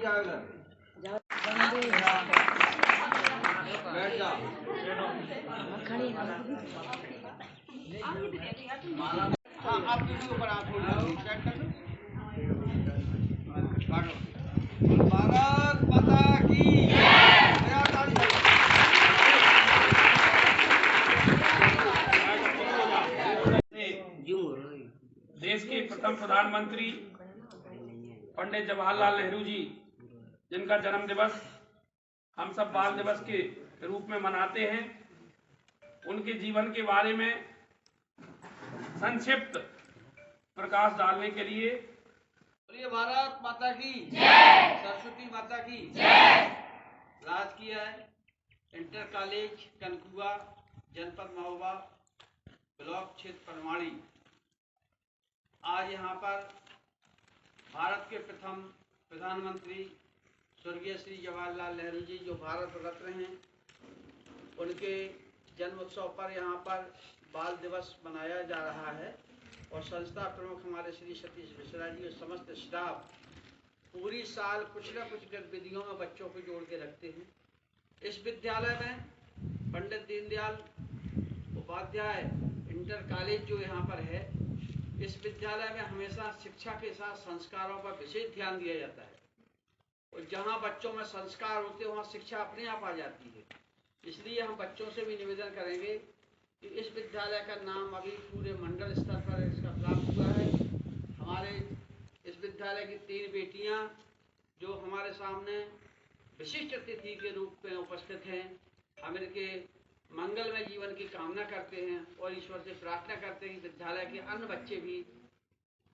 भारत माता की देश के प्रथम प्रधानमंत्री पंडित जवाहरलाल नेहरू जी, जिनका जन्म दिवस हम सब बाल दिवस के रूप में मनाते हैं, उनके जीवन के बारे में संक्षिप्त प्रकाश डालने के लिए बोलिए भारत माता की जय, सरस्वती माता की जय। राजकीय इंटर कॉलेज कनकुआ, जनपद महोबा, ब्लॉक क्षेत्र परमाणी। आज यहाँ पर भारत के प्रथम प्रधानमंत्री स्वर्गीय श्री जवाहरलाल नेहरू जी, जो भारत रत्न हैं, उनके जन्म उत्सव पर यहाँ पर बाल दिवस मनाया जा रहा है। और संस्था प्रमुख हमारे श्री सतीश मिश्रा जी और समस्त स्टाफ पूरी साल कुछ न कुछ गतिविधियों में बच्चों को जोड़ के रखते हैं। इस विद्यालय में पंडित दीनदयाल उपाध्याय इंटर कॉलेज जो यहाँ पर है, इस विद्यालय में हमेशा शिक्षा के साथ संस्कारों पर विशेष ध्यान दिया जाता है। और जहाँ बच्चों में संस्कार होते हैं, वहाँ शिक्षा अपने आप आ जाती है। इसलिए हम बच्चों से भी निवेदन करेंगे कि इस विद्यालय का नाम अभी पूरे मंडल स्तर पर इसका प्राप्त हुआ है। हमारे इस विद्यालय की 3 बेटियां जो हमारे सामने विशिष्ट अतिथि के रूप में उपस्थित हैं, हम इनके मंगलमय जीवन की कामना करते हैं और ईश्वर से प्रार्थना करते हैं कि विद्यालय के अन्य बच्चे भी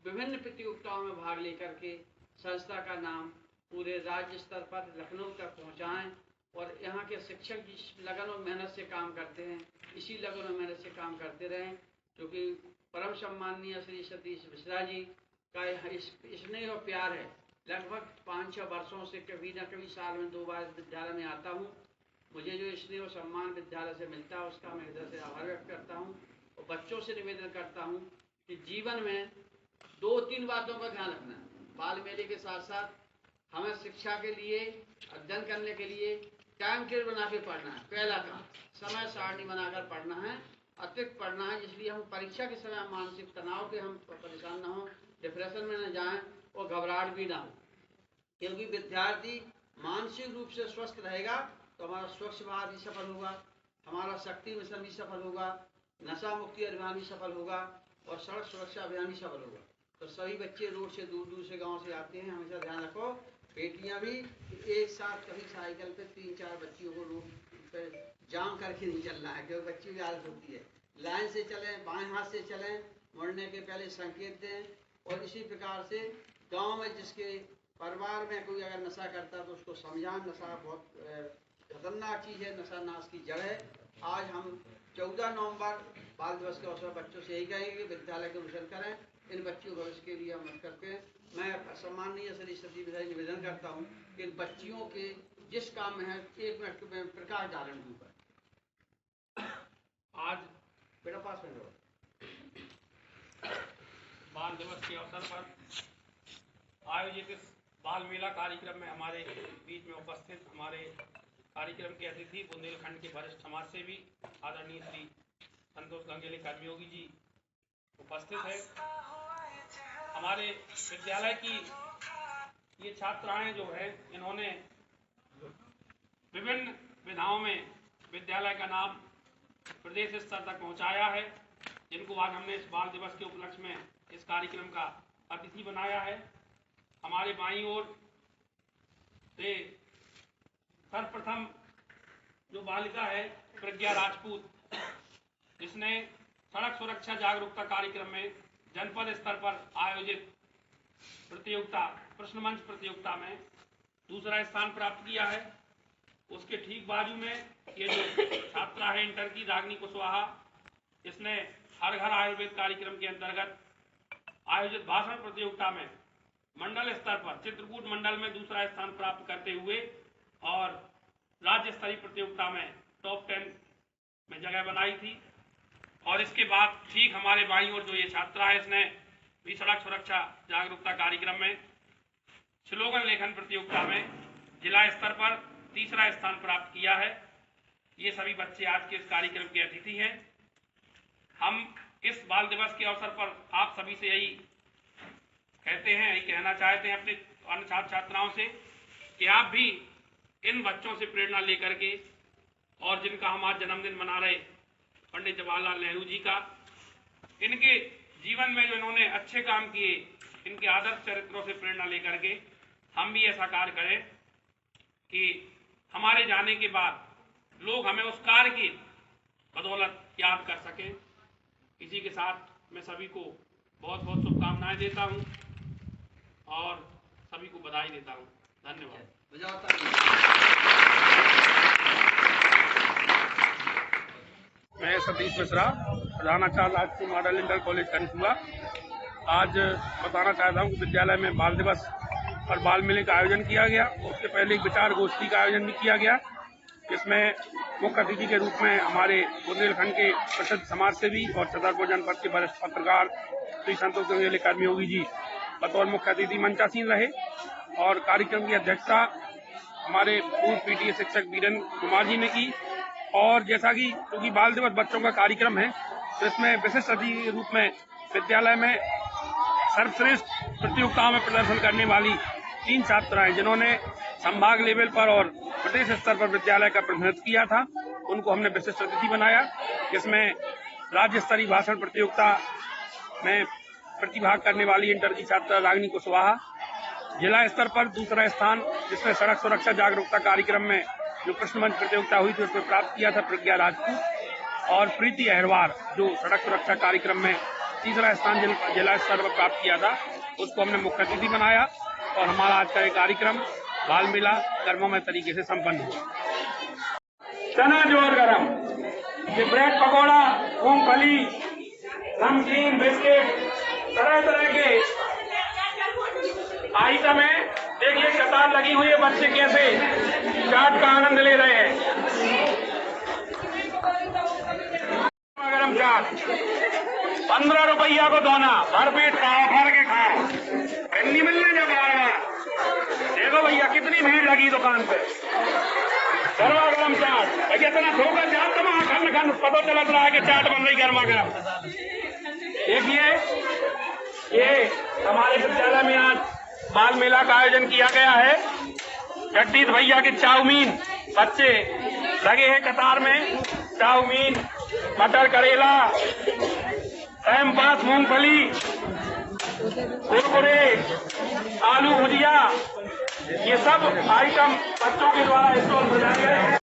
विभिन्न प्रतियोगिताओं में भाग लेकर के संस्था का नाम पूरे राज्य स्तर पर लखनऊ तक पहुँचाएँ। और यहाँ के शिक्षक जिस लगन और मेहनत से काम करते हैं, इसी लगन और मेहनत से काम करते रहें, क्योंकि परम सम्माननीय श्री सतीश मिश्रा जी का स्नेह और प्यार है। लगभग 5-6 वर्षों से कभी न कभी साल में 2 बार विद्यालय में आता हूँ। मुझे जो स्नेह और सम्मान विद्यालय से मिलता है, उसका मैं हृदय से आभार व्यक्त करता हूँ। और बच्चों से निवेदन करता हूँ कि जीवन में 2-3 बातों का ध्यान रखना है। बाल मेले के साथ साथ हमें शिक्षा के लिए, अध्ययन करने के लिए टाइम टेबल बना के पढ़ना है। पहला काम, समय सारणी बनाकर पढ़ना है, अतिरिक्त पढ़ना है। इसलिए हम परीक्षा के समय मानसिक तनाव के हम परेशान ना हो, डिप्रेशन में न जाएं और घबराहट भी ना हो। क्योंकि विद्यार्थी मानसिक रूप से स्वस्थ रहेगा तो हमारा स्वच्छ भारत भी सफल होगा, हमारा शक्ति मिशन भी सफल होगा, नशा मुक्ति अभियान भी सफल होगा और सड़क सुरक्षा अभियान भी सफल होगा। तो सभी बच्चे रोड से दूर से गाँव से आते हैं, हमेशा ध्यान रखो। बेटियां भी एक साथ कभी साइकिल पे 3-4 बच्चियों को रोड पे जाम करके नहीं चलना है, क्योंकि बच्ची की आदत होती है। लाइन से चलें, बाएं हाथ से चलें, मुड़ने के पहले संकेत दें। और इसी प्रकार से गांव में जिसके परिवार में कोई अगर नशा करता है तो उसको समझाएं। नशा बहुत खतरनाक चीज़ है, नशा नाश की जड़ है। आज हम 14 नवंबर बाल दिवस के अवसर पर बच्चों से यही कहेंगे कि विद्यालय के अनुसरण करें, इन बच्चियों के भविष्य के लिए हम मदद करते हैं। मैं सम्माननीय श्री सतीश मिश्रा जी निवेदन करता हूँ कि इन बच्चियों के जिस काम में है 1 मिनट में प्रकाश डालें उन पर। आज बेटा पास में बाल दिवस के अवसर पर आयोजित इस बाल मेला कार्यक्रम में हमारे बीच में उपस्थित हमारे कार्यक्रम के अतिथि बुंदेलखंड के वरिष्ठ समाज सेवी आदरणीय श्री संतोष गंगेले कर्मयोगी जी उपस्थित है। हमारे विद्यालय की ये छात्राएं जो है, इन्होंने विभिन्न विधाओं में विद्यालय का नाम प्रदेश स्तर तक पहुंचाया है, जिनको आज हमने इस बाल दिवस के उपलक्ष्य में इस कार्यक्रम का अतिथि बनाया है। हमारे बाईं ओर से सर्वप्रथम जो बालिका है प्रज्ञा राजपूत, जिसने सड़क सुरक्षा जागरूकता कार्यक्रम में जनपद स्तर पर आयोजित प्रतियोगिता प्रश्न मंच प्रतियोगिता में दूसरा स्थान प्राप्त किया है। उसके ठीक बाजू में ये जो छात्रा है इंटर की रागिनी कुशवाहा, इसने हर घर आयुर्वेद कार्यक्रम के अंतर्गत आयोजित भाषण प्रतियोगिता में मंडल स्तर पर चित्रकूट मंडल में दूसरा स्थान प्राप्त करते हुए और राज्य स्तरीय प्रतियोगिता में टॉप 10 में जगह बनाई थी। और इसके बाद ठीक हमारे बाईं ओर जो ये छात्रा है, इसने भी सड़क सुरक्षा जागरूकता कार्यक्रम में स्लोगन लेखन प्रतियोगिता में जिला स्तर पर तीसरा स्थान प्राप्त किया है। ये सभी बच्चे आज के इस कार्यक्रम के अतिथि हैं। हम इस बाल दिवस के अवसर पर आप सभी से यही कहना चाहते हैं अपने अन्य छात्र छात्राओं से कि आप भी इन बच्चों से प्रेरणा लेकर के, और जिनका हम आज जन्मदिन मना रहे पंडित जवाहरलाल नेहरू जी का, इनके जीवन में जो इन्होंने अच्छे काम किए, इनके आदर्श चरित्रों से प्रेरणा लेकर के हम भी ऐसा कार्य करें कि हमारे जाने के बाद लोग हमें उस कार्य की बदौलत याद कर सकें। इसी के साथ मैं सभी को बहुत बहुत शुभकामनाएं देता हूं और सभी को बधाई देता हूं। धन्यवाद। मैं सतीश मिश्रा, प्रधानाचार्य राजकीय मॉडल इंटर कॉलेज कनकुआ। आज बताना चाहता हूं कि विद्यालय में बाल दिवस और बाल मेले का आयोजन किया गया। उसके पहले एक विचार गोष्ठी का आयोजन भी किया गया, जिसमें मुख्य अतिथि के रूप में हमारे बुंदेलखंड के प्रसिद्ध समाजसेवी और छतरपुर जनपद के वरिष्ठ पत्रकार श्री संतोष गंगेले कर्मयोगी जी बतौर मुख्य अतिथि मंचासीन रहे। और कार्यक्रम की अध्यक्षता हमारे पूर्व पीटीए शिक्षक वीरेंद्र कुमार जी ने की। और जैसा कि क्योंकि बाल दिवस बच्चों का कार्यक्रम है, तो इसमें विशिष्ट अतिथि के रूप में विद्यालय में सर्वश्रेष्ठ प्रतियोगिताओं में प्रदर्शन करने वाली 3 छात्राएं, जिन्होंने संभाग लेवल पर और प्रदेश स्तर पर विद्यालय का प्रतिनिधित्व किया था, उनको हमने विशिष्ट अतिथि बनाया। जिसमें राज्य स्तरीय भाषण प्रतियोगिता में प्रतिभाग करने वाली इंटर की छात्रा रागिनी कुशवाहा, जिला स्तर पर दूसरा स्थान जिसमें सड़क सुरक्षा जागरूकता कार्यक्रम में जो प्रश्न मंच प्रतियोगिता हुई थी उसमें प्राप्त किया था प्रज्ञा राजपूत, और प्रीति अहरवार जो सड़क सुरक्षा कार्यक्रम में तीसरा स्थान जिला स्तर पर प्राप्त किया था, उसको हमने मुख्य अतिथि बनाया। और हमारा आज का ये कार्यक्रम बाल मेला कर्ममय तरीके से संपन्न हुआ। चना जोर गरम, ये ब्रेड पकौड़ा, मूंगफली, नमकीन, बिस्किट, तरह तरह के आइटम है। देखिए कतार लगी हुई है, बच्चे कैसे चाट का आनंद ले रहे हैं। गरम चाट 15 रुपया को दोना, भरपेट खाओ, भर के खाओ, भिंडी मिलने जब आ रहा। देखो भैया कितनी भीड़ लगी दुकान पे। गर्मा गर्म चाट भैया, इतना ठोकर चाट तो वहां खंड खंड पता चल रहा है कि चाट बन रही गर्मा गर्म। देखिए ये हमारे विद्यालय में आज बाल मेला का आयोजन किया गया है। जगदीश भैया के चाउमीन, बच्चे लगे हैं कतार में। चाउमीन, मटर करेला, टाइम पास, मूंगफली, कुरकुरे, आलू भुजिया, ये सब आइटम बच्चों के द्वारा स्टॉल सजाए गए।